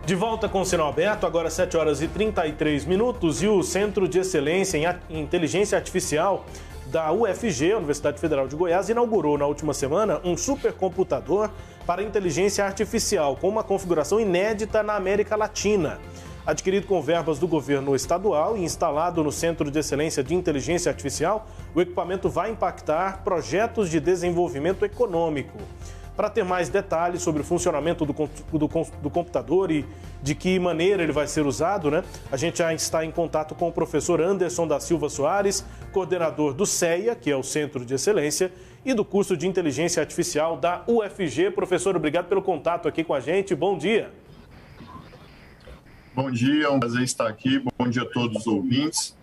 De volta com o sinal aberto, agora 7 horas e 33 minutos, e o Centro de Excelência em Inteligência Artificial da UFG, Universidade Federal de Goiás, inaugurou na última semana um supercomputador para inteligência artificial com uma configuração inédita na América Latina. Adquirido com verbas do governo estadual e instalado no Centro de Excelência de Inteligência Artificial, o equipamento vai impactar projetos de desenvolvimento econômico. Para ter mais detalhes sobre o funcionamento do computador e de que maneira ele vai ser usado, a gente já está em contato com o professor Anderson da Silva Soares, coordenador do CEA, que é o Centro de Excelência, e do curso de Inteligência Artificial da UFG. Professor, obrigado pelo contato aqui com a gente. Bom dia. Bom dia, é um prazer estar aqui. Bom dia a todos os ouvintes.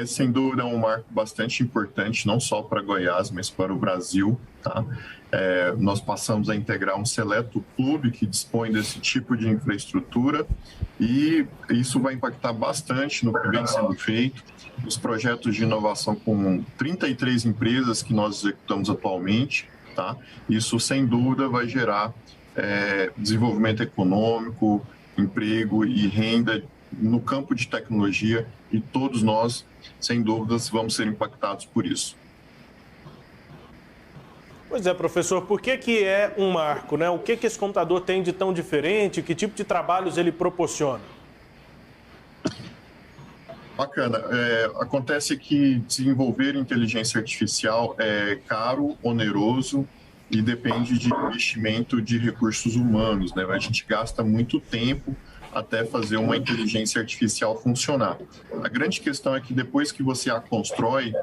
Sem dúvida, é um marco bastante importante, não só para Goiás, mas para o Brasil. Tá? Nós passamos a integrar um seleto clube que dispõe desse tipo de infraestrutura e isso vai impactar bastante no que vem sendo feito. Os projetos de inovação com 33 empresas que nós executamos atualmente, tá? Isso, sem dúvida, vai gerar desenvolvimento econômico, emprego e renda no campo de tecnologia e todos nós, sem dúvidas, vamos ser impactados por isso. Pois é, professor, por que é um marco, O que esse computador tem de tão diferente? Que tipo de trabalhos ele proporciona? Bacana. Acontece que desenvolver inteligência artificial é caro, oneroso e depende de investimento de recursos humanos, A gente gasta muito tempo até fazer uma inteligência artificial funcionar. A grande questão é que depois que você a constrói,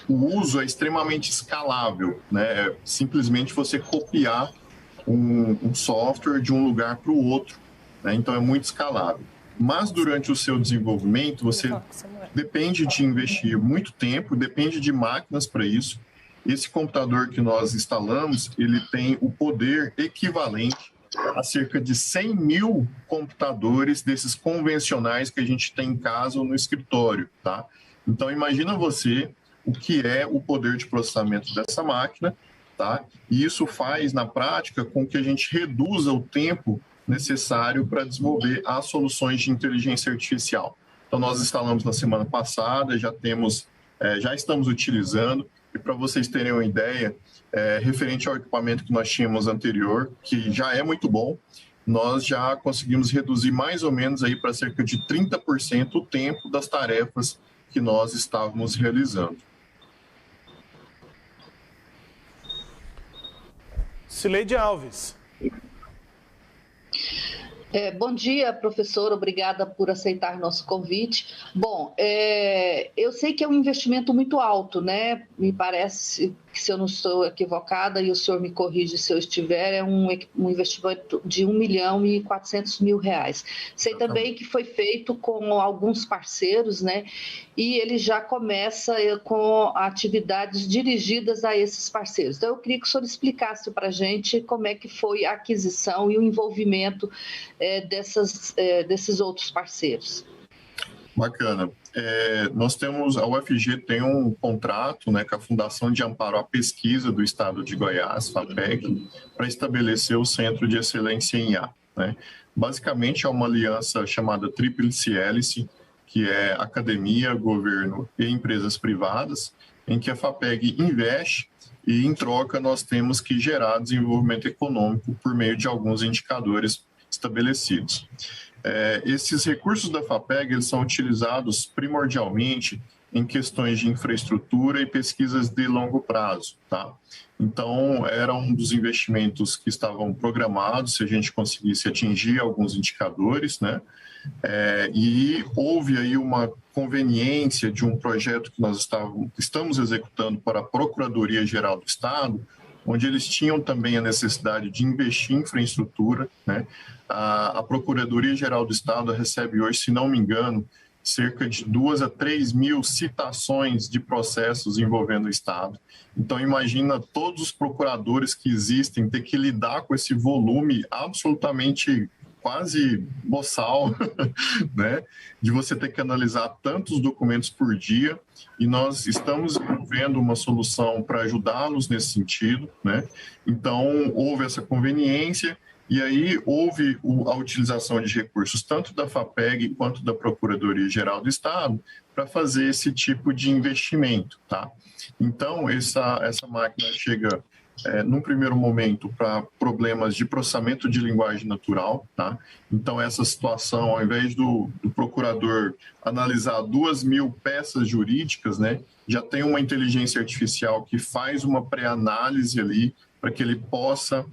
o uso é extremamente escalável, É simplesmente você copiar um software de um lugar para o outro, Então é muito escalável. Mas durante o seu desenvolvimento, você depende de investir muito tempo, depende de máquinas para isso. Esse computador que nós instalamos, ele tem o poder equivalente a cerca de 100 mil computadores desses convencionais que a gente tem em casa ou no escritório, tá? Então, imagina você o que é o poder de processamento dessa máquina, tá? E isso faz, na prática, com que a gente reduza o tempo necessário para desenvolver as soluções de inteligência artificial. Então, nós instalamos na semana passada, já estamos utilizando, e para vocês terem uma ideia, referente ao equipamento que nós tínhamos anterior, que já é muito bom, nós já conseguimos reduzir mais ou menos aí para cerca de 30% o tempo das tarefas que nós estávamos realizando. Cileide Alves. Bom dia, professor. Obrigada por aceitar nosso convite. Bom, eu sei que é um investimento muito alto, Me parece que, se eu não estou equivocada, e o senhor me corrige se eu estiver, é um investimento de R$1.400.000. Sei também que foi feito com alguns parceiros, E ele já começa com atividades dirigidas a esses parceiros. Então, eu queria que o senhor explicasse para a gente como é que foi a aquisição e o envolvimento desses outros parceiros. Bacana. A UFG tem um contrato com a Fundação de Amparo à Pesquisa do Estado de Goiás, FAPEG, para estabelecer o Centro de Excelência em IA. Basicamente, é uma aliança chamada Tríplice Hélice, que é academia, governo e empresas privadas, em que a FAPEG investe e, em troca, nós temos que gerar desenvolvimento econômico por meio de alguns indicadores estabelecidos. Esses recursos da FAPEG eles são utilizados primordialmente em questões de infraestrutura e pesquisas de longo prazo, tá? Então, era um dos investimentos que estavam programados se a gente conseguisse atingir alguns indicadores, E houve aí uma conveniência de um projeto que nós estamos executando para a Procuradoria-Geral do Estado, onde eles tinham também a necessidade de investir em infraestrutura, A Procuradoria-Geral do Estado recebe hoje, se não me engano, cerca de 2 a 3 mil citações de processos envolvendo o Estado. Então, imagina todos os procuradores que existem ter que lidar com esse volume absolutamente quase boçal, de você ter que analisar tantos documentos por dia, e nós estamos desenvolvendo uma solução para ajudá-los nesse sentido, Então, houve essa conveniência, E aí houve a utilização de recursos tanto da FAPEG quanto da Procuradoria-Geral do Estado para fazer esse tipo de investimento, tá? Então, essa máquina chega, num primeiro momento, para problemas de processamento de linguagem natural, tá? Então, essa situação, ao invés do procurador analisar 2.000 peças jurídicas, né, já tem uma inteligência artificial que faz uma pré-análise ali para que ele possa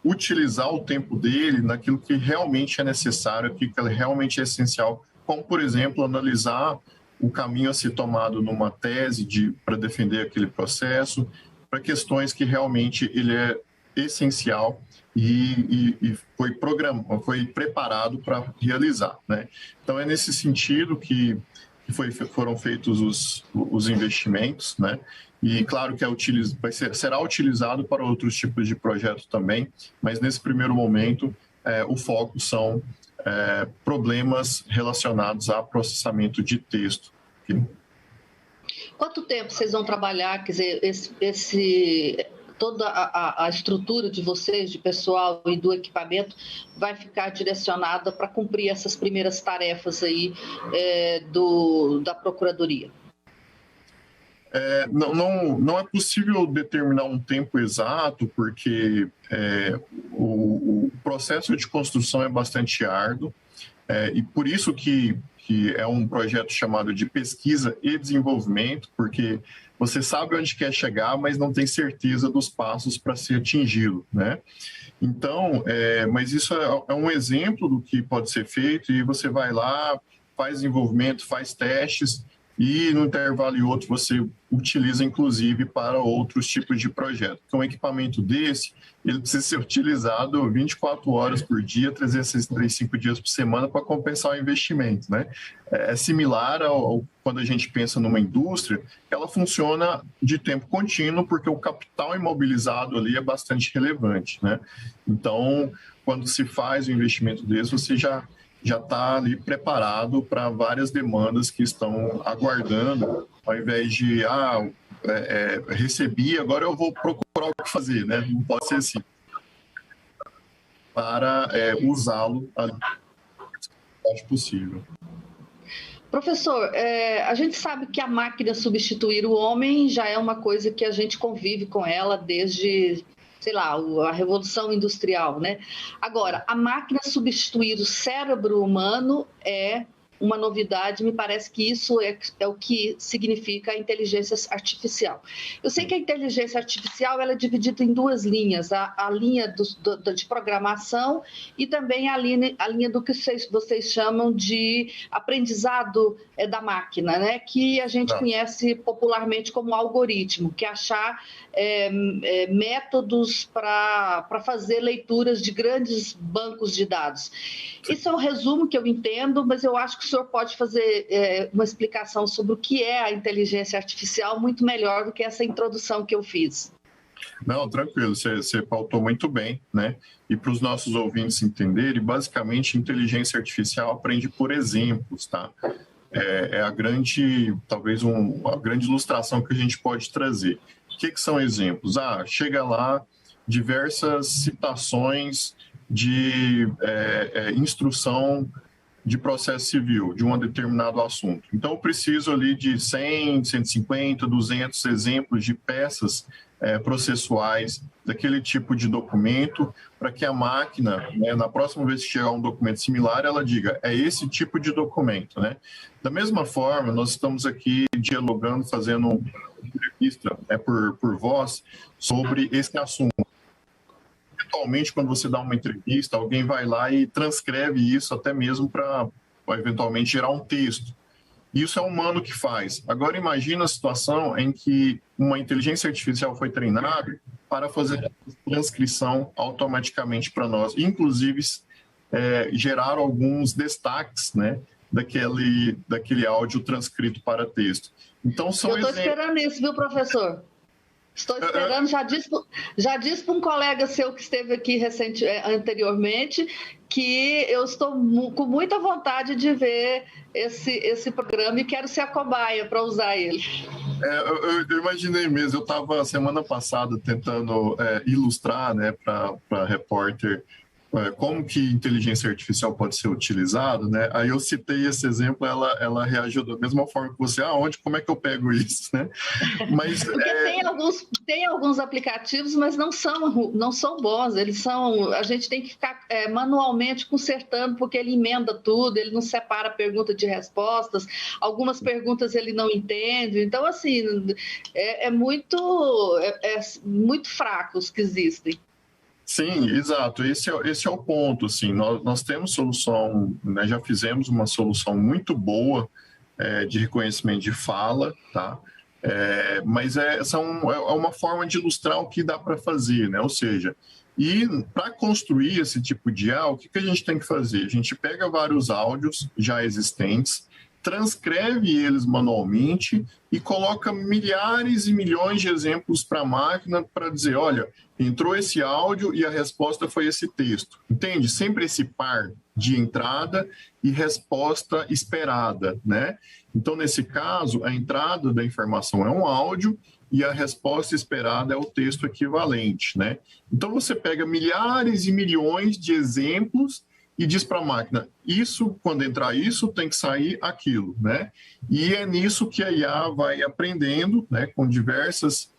utilizar o tempo dele naquilo que realmente é necessário, aquilo que realmente é essencial, como, por exemplo, analisar o caminho a ser tomado numa tese para defender aquele processo, para questões que realmente ele é essencial e foi preparado para realizar, né? Então, é nesse sentido que foram feitos os investimentos, né? E claro que será utilizado para outros tipos de projetos também, mas nesse primeiro momento o foco são problemas relacionados a processamento de texto. Quanto tempo vocês vão trabalhar, quer dizer, toda a estrutura de vocês, de pessoal e do equipamento, vai ficar direcionada para cumprir essas primeiras tarefas aí da Procuradoria? Não é possível determinar um tempo exato, porque o processo de construção é bastante árduo, e por isso que é um projeto chamado de pesquisa e desenvolvimento, porque você sabe onde quer chegar, mas não tem certeza dos passos para ser atingido, né? Então, mas isso é um exemplo do que pode ser feito, e você vai lá, faz desenvolvimento, faz testes, e no intervalo e outro você utiliza, inclusive, para outros tipos de projeto. Porque um equipamento desse, ele precisa ser utilizado 24 horas por dia, 365 dias por semana para compensar o investimento, né? É similar ao quando a gente pensa numa indústria, ela funciona de tempo contínuo, porque o capital imobilizado ali é bastante relevante, né? Então, quando se faz o investimento desse, você já está ali preparado para várias demandas que estão aguardando, ao invés de, recebi, agora eu vou procurar o que fazer, né? Não pode ser assim. Para usá-lo ali, acho possível. Professor, a gente sabe que a máquina substituir o homem já é uma coisa que a gente convive com ela desde, sei lá, a Revolução Industrial, né? Agora, a máquina substituir o cérebro humano é uma novidade, me parece que isso é o que significa a inteligência artificial. Eu sei que a inteligência artificial ela é dividida em duas linhas, a linha de programação e também a linha do que vocês chamam de aprendizado da máquina, né? Que a gente conhece popularmente como algoritmo, que é achar métodos para fazer leituras de grandes bancos de dados. Isso é um resumo que eu entendo, mas eu acho que o senhor pode fazer uma explicação sobre o que é a inteligência artificial muito melhor do que essa introdução que eu fiz. Não, tranquilo, você pautou muito bem, né? E para os nossos ouvintes entenderem, basicamente, inteligência artificial aprende por exemplos, tá? É a grande, talvez, a grande ilustração que a gente pode trazer. O que são exemplos? Chega lá diversas citações de instrução de processo civil, de um determinado assunto. Então, eu preciso ali de 100, 150, 200 exemplos de peças processuais daquele tipo de documento, para que a máquina, né, na próxima vez que chegar um documento similar, ela diga, é esse tipo de documento, né? Da mesma forma, nós estamos aqui dialogando, fazendo uma entrevista por voz sobre esse assunto. Eventualmente, quando você dá uma entrevista, alguém vai lá e transcreve isso até mesmo para eventualmente gerar um texto. Isso é o humano que faz. Agora, imagina a situação em que uma inteligência artificial foi treinada para fazer a transcrição automaticamente para nós, inclusive gerar alguns destaques, né, daquele áudio transcrito para texto. Então, eu estou esperando isso, viu, professor? Estou esperando, já disse para um colega seu que esteve aqui anteriormente que eu estou com muita vontade de ver esse programa e quero ser a cobaia para usar ele. Eu imaginei mesmo, eu estava semana passada tentando ilustrar, né, para repórter como que inteligência artificial pode ser utilizada, né? Aí eu citei esse exemplo, ela reagiu da mesma forma que você, como é que eu pego isso, né? Mas porque tem alguns aplicativos, mas não são bons, a gente tem que ficar manualmente consertando, porque ele emenda tudo, ele não separa pergunta de respostas, algumas perguntas ele não entende, então assim, muito fraco os que existem. Sim, exato. Esse é o ponto. Assim, nós temos solução, né, já fizemos uma solução muito boa de reconhecimento de fala, tá? Mas essa é uma forma de ilustrar o que dá para fazer, né? Ou seja, e para construir esse tipo de o que a gente tem que fazer? A gente pega vários áudios já existentes, transcreve eles manualmente e coloca milhares e milhões de exemplos para a máquina para dizer, olha, entrou esse áudio e a resposta foi esse texto. Entende? Sempre esse par de entrada e resposta esperada, né? Então, nesse caso, a entrada da informação é um áudio e a resposta esperada é o texto equivalente, né? Então, você pega milhares e milhões de exemplos e diz para a máquina, quando entrar isso, tem que sair aquilo, né? E é nisso que a IA vai aprendendo, né, com diversas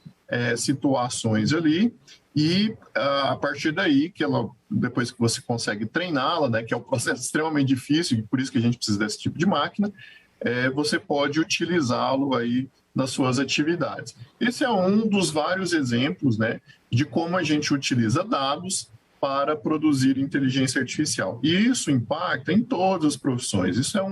situações ali, e a partir daí, depois que você consegue treiná-la, né, que é um processo extremamente difícil, e por isso que a gente precisa desse tipo de máquina, você pode utilizá-lo aí nas suas atividades. Esse é um dos vários exemplos, né, de como a gente utiliza dados para produzir inteligência artificial. E isso impacta em todas as profissões. Isso é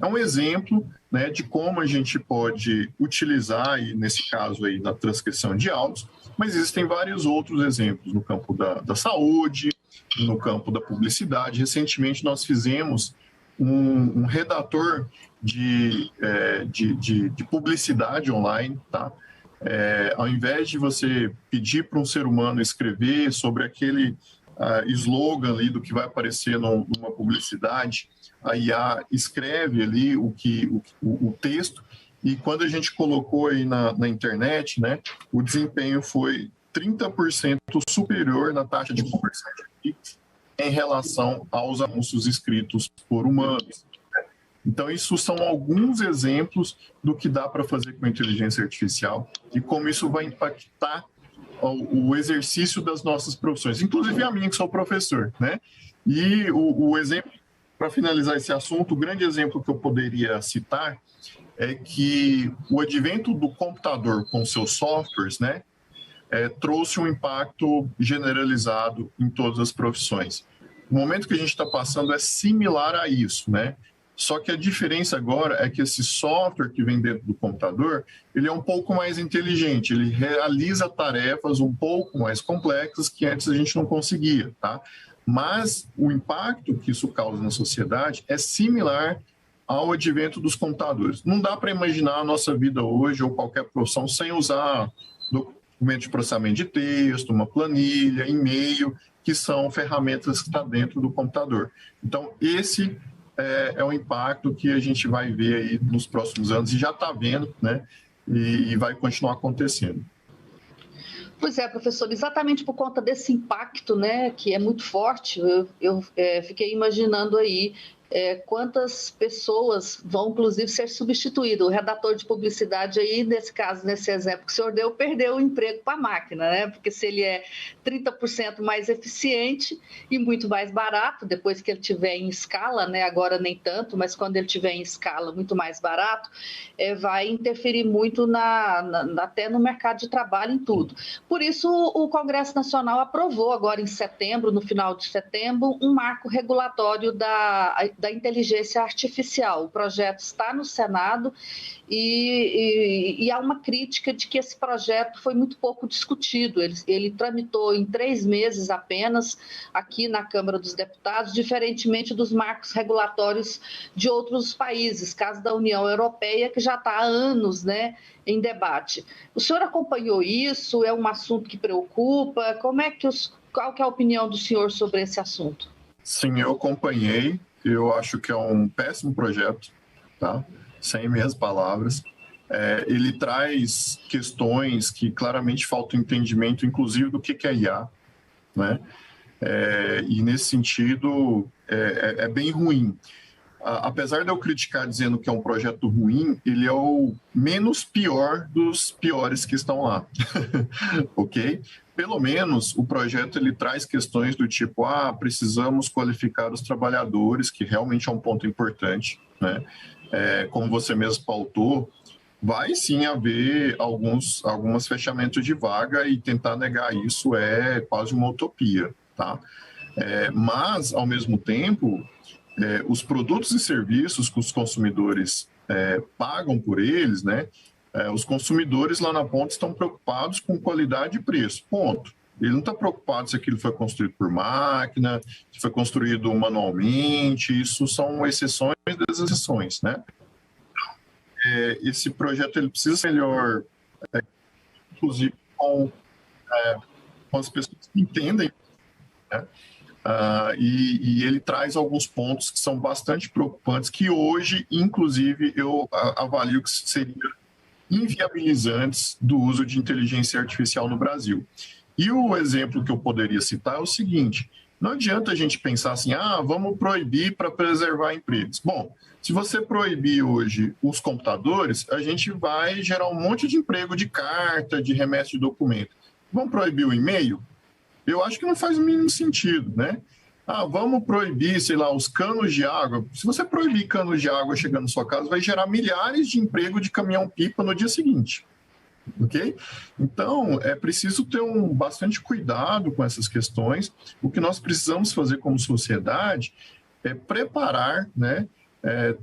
um exemplo, né, de como a gente pode utilizar, e nesse caso aí, na transcrição de áudios, mas existem vários outros exemplos no campo da saúde, no campo da publicidade. Recentemente nós fizemos um redator de publicidade online, tá? Ao invés de você pedir para um ser humano escrever sobre aquele slogan ali do que vai aparecer numa publicidade, a IA escreve ali o texto, e quando a gente colocou aí na internet, né, o desempenho foi 30% superior na taxa de conversão de cliques em relação aos anúncios escritos por humanos. Então, isso são alguns exemplos do que dá para fazer com a inteligência artificial e como isso vai impactar o exercício das nossas profissões, inclusive a minha, que sou professor, né? E o exemplo, para finalizar esse assunto, o grande exemplo que eu poderia citar é que o advento do computador com seus softwares, né, trouxe um impacto generalizado em todas as profissões. O momento que a gente está passando é similar a isso, né? Só que a diferença agora é que esse software que vem dentro do computador, ele é um pouco mais inteligente, ele realiza tarefas um pouco mais complexas que antes a gente não conseguia, tá? Mas o impacto que isso causa na sociedade é similar ao advento dos computadores. Não dá para imaginar a nossa vida hoje ou qualquer profissão sem usar documento de processamento de texto, uma planilha, e-mail, que são ferramentas que estão dentro do computador. Então, esse é o impacto que a gente vai ver aí nos próximos anos, e já está vendo, né? E vai continuar acontecendo. Pois é, professor, exatamente por conta desse impacto, né, que é muito forte, eu fiquei imaginando aí quantas pessoas vão, inclusive, ser substituídas. O redator de publicidade aí, nesse caso, nesse exemplo que o senhor deu, perdeu o emprego para a máquina, né? Porque se ele é 30% mais eficiente e muito mais barato, depois que ele tiver em escala, né? Agora nem tanto, mas quando ele tiver em escala muito mais barato, vai interferir muito até no mercado de trabalho, em tudo. Por isso, o Congresso Nacional aprovou agora em setembro, no final de setembro, um marco regulatório da inteligência artificial. O projeto está no Senado e há uma crítica de que esse projeto foi muito pouco discutido. Ele tramitou em 3 meses apenas aqui na Câmara dos Deputados, diferentemente dos marcos regulatórios de outros países, caso da União Europeia, que já está há anos, né, em debate. O senhor acompanhou isso? É um assunto que preocupa? Qual que é a opinião do senhor sobre esse assunto? Sim, eu acompanhei. Eu acho que é um péssimo projeto, tá? Sem minhas palavras. Ele traz questões que claramente faltam entendimento, inclusive do que é IA, né? E nesse sentido é bem ruim. Apesar de eu criticar dizendo que é um projeto ruim, ele é o menos pior dos piores que estão lá, ok? Pelo menos o projeto ele traz questões do tipo, precisamos qualificar os trabalhadores, que realmente é um ponto importante, né? Como você mesmo pautou, vai sim haver alguns fechamentos de vaga e tentar negar isso é quase uma utopia, tá? Mas, ao mesmo tempo, os produtos e serviços que os consumidores pagam por eles, né? Os consumidores lá na ponta estão preocupados com qualidade e preço, ponto. Ele não está preocupado se aquilo foi construído por máquina, se foi construído manualmente, isso são exceções das exceções, né? Esse projeto ele precisa ser melhor, inclusive com as pessoas que entendem, né? E ele traz alguns pontos que são bastante preocupantes, que hoje, inclusive, eu avalio que seriam inviabilizantes do uso de inteligência artificial no Brasil. E o exemplo que eu poderia citar é o seguinte: não adianta a gente pensar assim, vamos proibir para preservar empregos. Bom, se você proibir hoje os computadores, a gente vai gerar um monte de emprego de carta, de remessa de documento. Vamos proibir o e-mail? Eu acho que não faz o mínimo sentido, né? Vamos proibir, sei lá, os canos de água. Se você proibir canos de água chegando na sua casa, vai gerar milhares de emprego de caminhão-pipa no dia seguinte, ok? Então, é preciso ter bastante cuidado com essas questões. O que nós precisamos fazer como sociedade é preparar, né,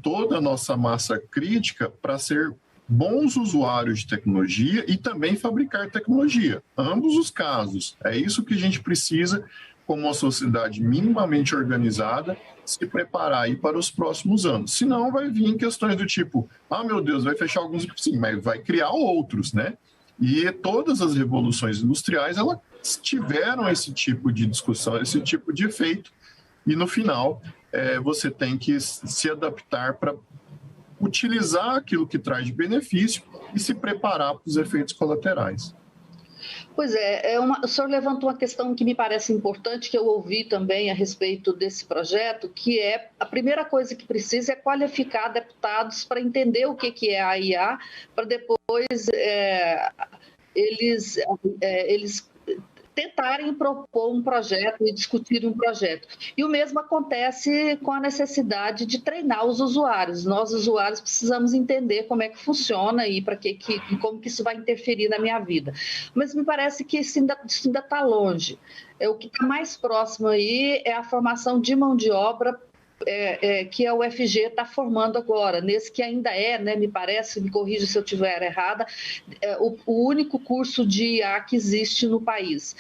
toda a nossa massa crítica para ser bons usuários de tecnologia e também fabricar tecnologia. Ambos os casos. É isso que a gente precisa, como uma sociedade minimamente organizada, se preparar aí para os próximos anos. Senão vai vir questões do tipo, meu Deus, vai fechar alguns... Sim, mas vai criar outros, né? E todas as revoluções industriais, elas tiveram esse tipo de discussão, esse tipo de efeito, e no final você tem que se adaptar para utilizar aquilo que traz de benefício e se preparar para os efeitos colaterais. Pois o senhor levantou uma questão que me parece importante, que eu ouvi também a respeito desse projeto, que é a primeira coisa que precisa é qualificar deputados para entender o que é a IA, para depois eles tentarem propor um projeto e discutir um projeto. E o mesmo acontece com a necessidade de treinar os usuários. Nós, usuários, precisamos entender como é que funciona e como que isso vai interferir na minha vida. Mas me parece que isso ainda está longe. O que está mais próximo aí é a formação de mão de obra que a UFG está formando agora, nesse que ainda né, me parece, me corrija se eu estiver errada, o único curso de IA que existe no país.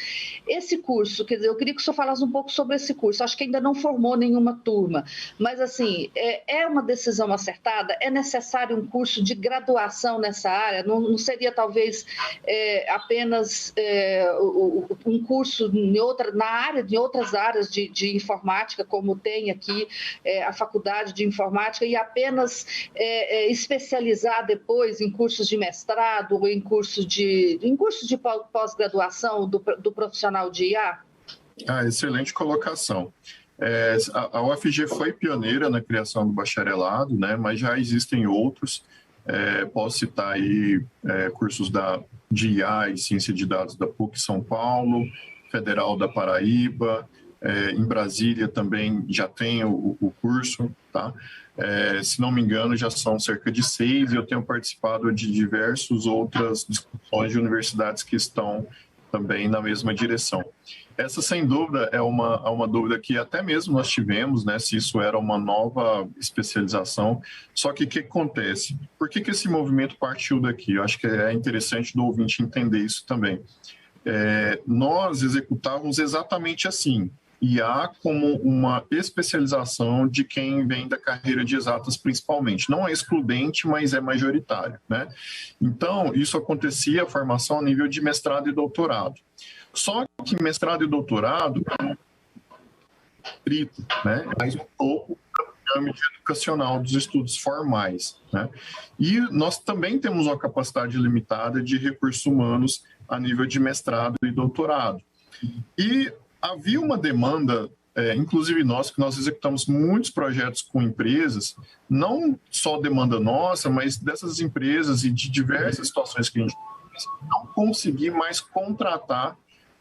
Esse curso, quer dizer, eu queria que o senhor falasse um pouco sobre esse curso, acho que ainda não formou nenhuma turma, mas assim, é uma decisão acertada? É necessário um curso de graduação nessa área? Não seria talvez apenas um curso na área, de outras áreas de informática, como tem aqui a faculdade de informática, e apenas especializar depois em cursos de mestrado ou em cursos de pós-graduação do profissional de IA? Excelente colocação. A UFG foi pioneira na criação do bacharelado, né, mas já existem outros. Posso citar aí cursos de IA e Ciência de Dados da PUC São Paulo, Federal da Paraíba, em Brasília também já tem o curso, tá? Se não me engano, já são cerca de 6, e eu tenho participado de diversas outras discussões de universidades que estão também na mesma direção. Essa, sem dúvida, é uma dúvida que até mesmo nós tivemos, né, se isso era uma nova especialização. Só que o que acontece? Por que esse movimento partiu daqui? Eu acho que é interessante do ouvinte entender isso também. Nós executávamos exatamente assim, IA como uma especialização de quem vem da carreira de exatas principalmente. Não é excludente, mas é majoritário, né? Então, isso acontecia, a formação a nível de mestrado e doutorado. Só que mestrado e doutorado restrito, né? Mais um topo da pirâmide educacional dos estudos formais, né? E nós também temos uma capacidade limitada de recursos humanos a nível de mestrado e doutorado. E havia uma demanda, inclusive que nós executamos muitos projetos com empresas, não só demanda nossa, mas dessas empresas e de diversas situações que a gente não conseguir mais contratar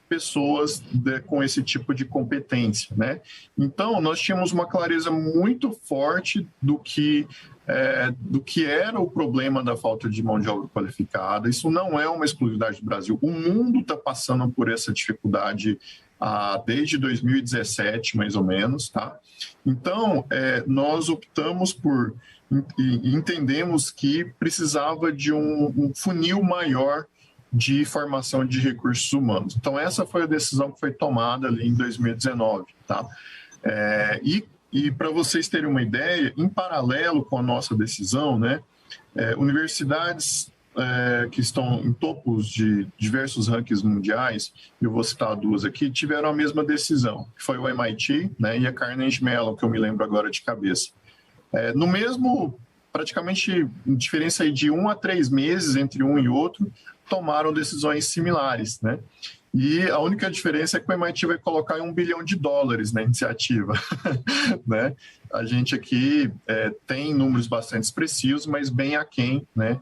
pessoas com esse tipo de competência, né? Então, nós tínhamos uma clareza muito forte do que era o problema da falta de mão de obra qualificada. Isso não é uma exclusividade do Brasil. O mundo está passando por essa dificuldade desde 2017, mais ou menos, tá? Então, nós optamos por e entendemos que precisava de um funil maior de formação de recursos humanos. Então, essa foi a decisão que foi tomada ali em 2019, tá? E para vocês terem uma ideia, em paralelo com a nossa decisão, né, universidades que estão em topos de diversos rankings mundiais, eu vou citar duas aqui, tiveram a mesma decisão, que foi o MIT, né, e a Carnegie Mellon, que eu me lembro agora de cabeça. No mesmo, praticamente, diferença aí de 1 a 3 meses entre um e outro, tomaram decisões similares, né? E a única diferença é que o MIT vai colocar $1 bilhão na iniciativa, né? A gente aqui tem números bastante expressivos, mas bem aquém, né,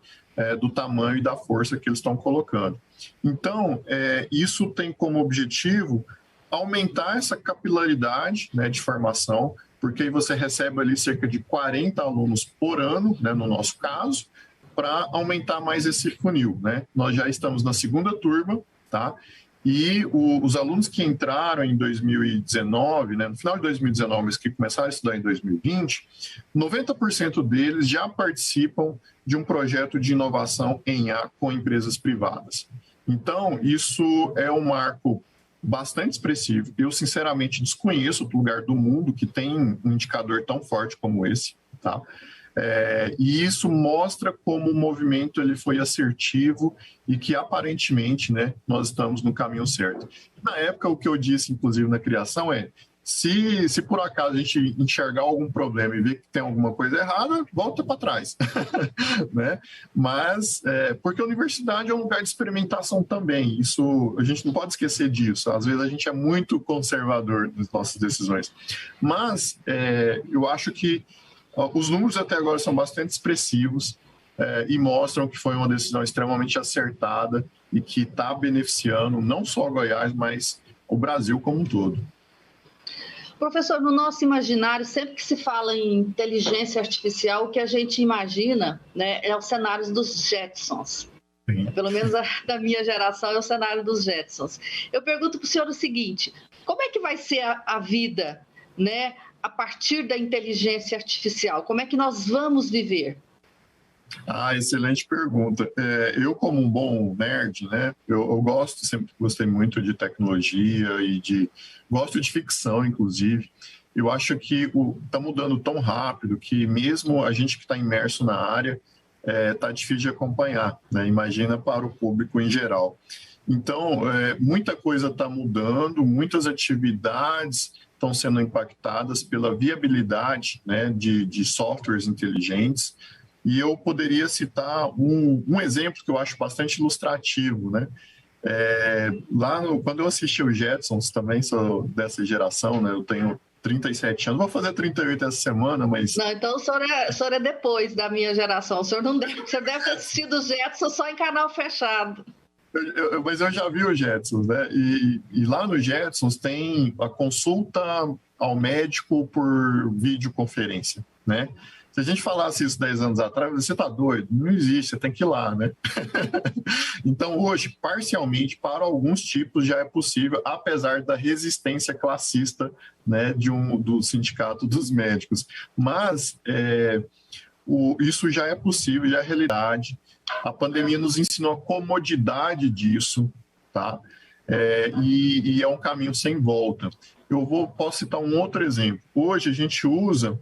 do tamanho e da força que eles estão colocando. Então, isso tem como objetivo aumentar essa capilaridade, né, de formação, porque aí você recebe ali cerca de 40 alunos por ano, né, no nosso caso, para aumentar mais esse funil, né? Nós já estamos na segunda turma, tá? E os alunos que entraram em 2019, né, no final de 2019, mas que começaram a estudar em 2020, 90% deles já participam de um projeto de inovação em IA com empresas privadas. Então, isso é um marco bastante expressivo. Eu, sinceramente, desconheço outro lugar do mundo que tem um indicador tão forte como esse, tá? E isso mostra como o movimento ele foi assertivo e que, aparentemente, né, nós estamos no caminho certo. Na época, o que eu disse, inclusive, na criação se por acaso a gente enxergar algum problema e ver que tem alguma coisa errada, volta para trás. Né? Mas, porque a universidade é um lugar de experimentação também, isso a gente não pode esquecer disso. Às vezes a gente é muito conservador nas nossas decisões. Mas eu acho que os números até agora são bastante expressivos e mostram que foi uma decisão extremamente acertada e que está beneficiando não só Goiás, mas o Brasil como um todo. Professor, no nosso imaginário, sempre que se fala em inteligência artificial, o que a gente imagina, né, é os cenários dos Jetsons. Sim. Pelo menos da minha geração é o cenário dos Jetsons. Eu pergunto para o senhor o seguinte, como é que vai ser a vida, né, a partir da inteligência artificial? Como é que nós vamos viver? Excelente pergunta. Eu, como um bom nerd, né, eu sempre gostei muito de tecnologia gosto de ficção, inclusive. Eu acho que está mudando tão rápido que mesmo a gente que está imerso na área está difícil de acompanhar, né? Imagina para o público em geral. Então, muita coisa está mudando, muitas atividades estão sendo impactadas pela viabilidade, né, de softwares inteligentes. E eu poderia citar um exemplo que eu acho bastante ilustrativo, né? Quando eu assisti o Jetsons, também sou dessa geração, né? Eu tenho 37 anos, vou fazer 38 essa semana, mas... Não, então o senhor é depois da minha geração, o senhor deve ter assistido o Jetsons só em canal fechado. Mas eu já vi o Jetsons, né? E lá no Jetsons tem a consulta ao médico por videoconferência, né? Se a gente falasse isso 10 anos atrás, você está doido? Não existe, você tem que ir lá, né? Então, hoje, parcialmente, para alguns tipos já é possível, apesar da resistência classista, né, do Sindicato dos Médicos. Mas isso já é possível, já é realidade. A pandemia nos ensinou a comodidade disso, tá? E é um caminho sem volta. Posso citar um outro exemplo. Hoje a gente usa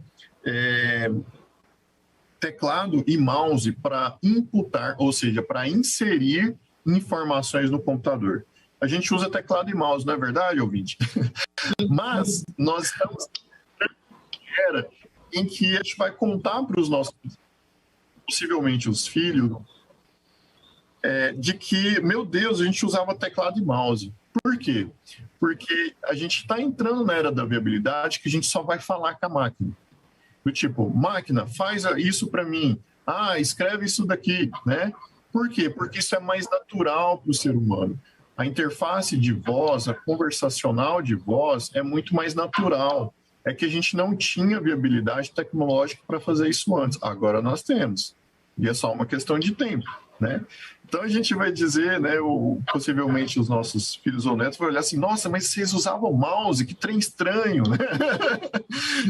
teclado e mouse para imputar, ou seja, para inserir informações no computador. a gente usa teclado e mouse, não é verdade, ouvinte? Mas nós estamos na era em que a gente vai contar para os nossos, possivelmente os filhos, de que, meu Deus, a gente usava teclado e mouse. Por quê? Porque a gente está entrando na era da viabilidade que a gente só vai falar com a máquina. Do tipo, máquina, faz isso para mim. Escreve isso daqui, né? Por quê? Porque isso é mais natural para o ser humano. A interface de voz, a conversacional de voz é muito mais natural. É que a gente não tinha viabilidade tecnológica para fazer isso antes. Agora nós temos. E é só uma questão de tempo, né? Então a gente vai dizer, né, possivelmente os nossos filhos ou netos vão olhar assim, nossa, mas vocês usavam mouse, que trem estranho, né?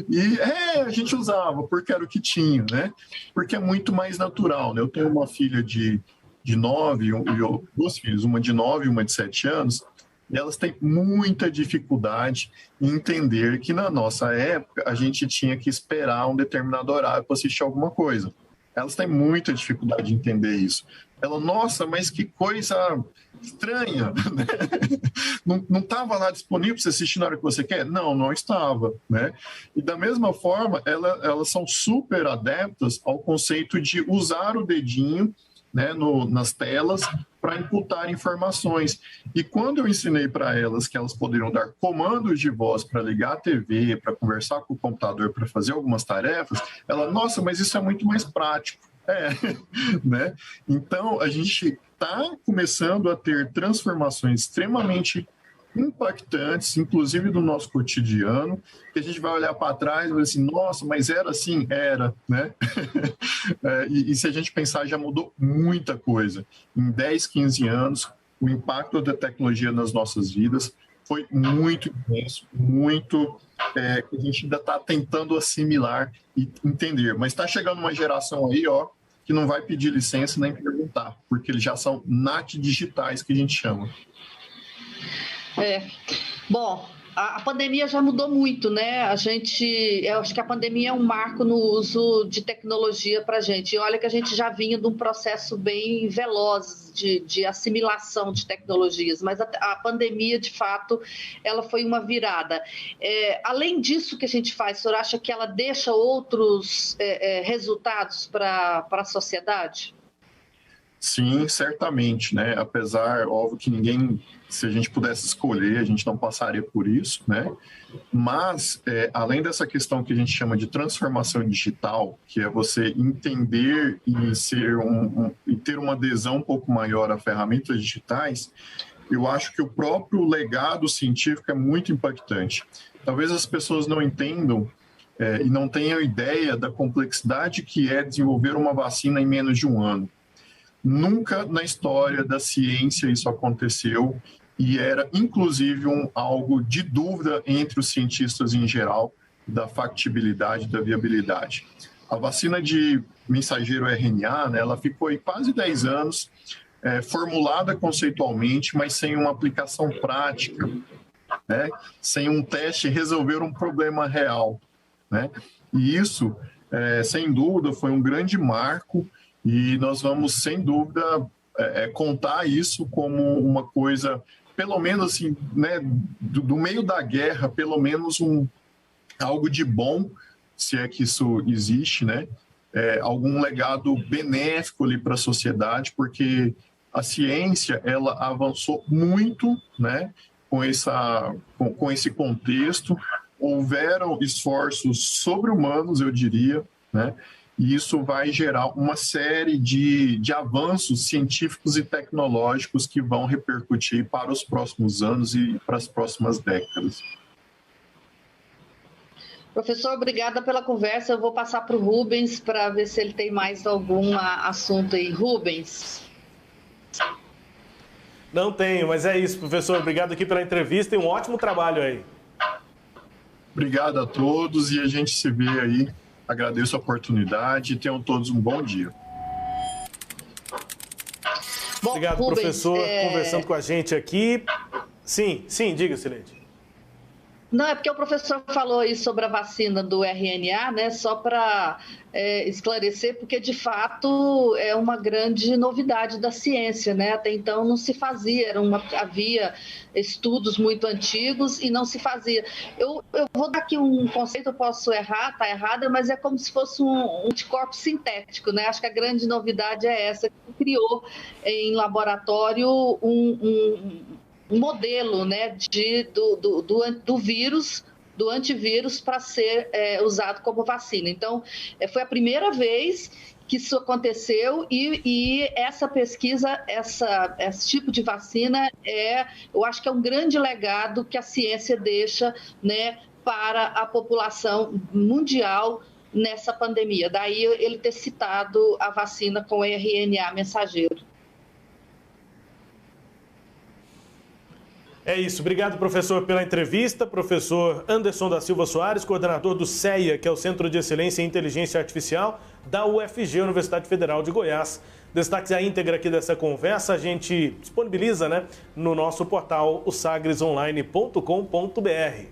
E a gente usava, porque era o que tinha, né? Porque é muito mais natural, né? Eu tenho uma filha de 9, duas filhas, uma de 9 e uma de 7 anos, e elas têm muita dificuldade em entender que na nossa época a gente tinha que esperar um determinado horário para assistir alguma coisa. Elas têm muita dificuldade de entender isso. Ela, nossa, mas que coisa estranha, né? Não estava lá disponível para você assistir na hora que você quer? Não estava, né? E da mesma forma, elas são super adeptas ao conceito de usar o dedinho, né, nas telas para imputar informações. E quando eu ensinei para elas que elas poderiam dar comandos de voz para ligar a TV, para conversar com o computador, para fazer algumas tarefas, ela, nossa, mas isso é muito mais prático. Né? Então, a gente está começando a ter transformações extremamente impactantes, inclusive do nosso cotidiano, que a gente vai olhar para trás e vai assim, nossa, mas era assim? Era, né? E se a gente pensar, já mudou muita coisa. Em 10, 15 anos, o impacto da tecnologia nas nossas vidas foi muito intenso, muito... que a gente ainda está tentando assimilar e entender. Mas está chegando uma geração aí, que não vai pedir licença nem perguntar, porque eles já são nat digitais, que a gente chama. Bom, a pandemia já mudou muito, né? Eu acho que a pandemia é um marco no uso de tecnologia para a gente. E olha que a gente já vinha de um processo bem veloz de assimilação de tecnologias, mas a pandemia, de fato, ela foi uma virada. Além disso que a gente faz, o senhor acha que ela deixa outros resultados para a sociedade? Sim, certamente, né? Apesar, óbvio que ninguém, se a gente pudesse escolher, a gente não passaria por isso, né? Mas, além dessa questão que a gente chama de transformação digital, que é você entender e ter uma adesão um pouco maior a ferramentas digitais, eu acho que o próprio legado científico é muito impactante. Talvez as pessoas não entendam e não tenham ideia da complexidade que é desenvolver uma vacina em menos de um ano. Nunca na história da ciência isso aconteceu e era, inclusive, algo de dúvida entre os cientistas em geral da factibilidade, da viabilidade. A vacina de mensageiro RNA, né, ela ficou aí quase 10 anos formulada conceitualmente, mas sem uma aplicação prática, né, sem um teste resolver um problema real, né? E isso, sem dúvida, foi um grande marco. E nós vamos, sem dúvida, contar isso como uma coisa, pelo menos assim, né, do meio da guerra, pelo menos algo de bom, se é que isso existe, né? Algum legado benéfico ali para a sociedade, porque a ciência ela avançou muito, né, com esse contexto. Houveram esforços sobre-humanos, eu diria, né? E isso vai gerar uma série de avanços científicos e tecnológicos que vão repercutir para os próximos anos e para as próximas décadas. Professor, obrigada pela conversa. Eu vou passar para o Rubens para ver se ele tem mais algum assunto aí. Rubens. Não tenho, mas é isso, professor. Obrigado aqui pela entrevista e um ótimo trabalho aí. Obrigado a todos e a gente se vê aí. Agradeço a oportunidade e tenham todos um bom dia. Bom, obrigado, Rubens, professor, conversando com a gente aqui. Sim, diga, Silente. Não, é porque o professor falou aí sobre a vacina do RNA, né? Só para esclarecer, porque de fato é uma grande novidade da ciência, né? Até então não se fazia, havia estudos muito antigos e não se fazia. Eu vou dar aqui um conceito, eu posso errar, tá errado, mas é como se fosse um anticorpo sintético, né? Acho que a grande novidade é essa, que criou em laboratório um modelo, né, do vírus, do antivírus, para ser usado como vacina. Então, foi a primeira vez que isso aconteceu e essa pesquisa, esse tipo de vacina, eu acho que é um grande legado que a ciência deixa, né, para a população mundial nessa pandemia. Daí ele ter citado a vacina com RNA mensageiro. É isso. Obrigado, professor, pela entrevista. Professor Anderson da Silva Soares, coordenador do CEA, que é o Centro de Excelência em Inteligência Artificial da UFG, Universidade Federal de Goiás. Destaques à íntegra aqui dessa conversa, a gente disponibiliza, né, no nosso portal, o sagresonline.com.br.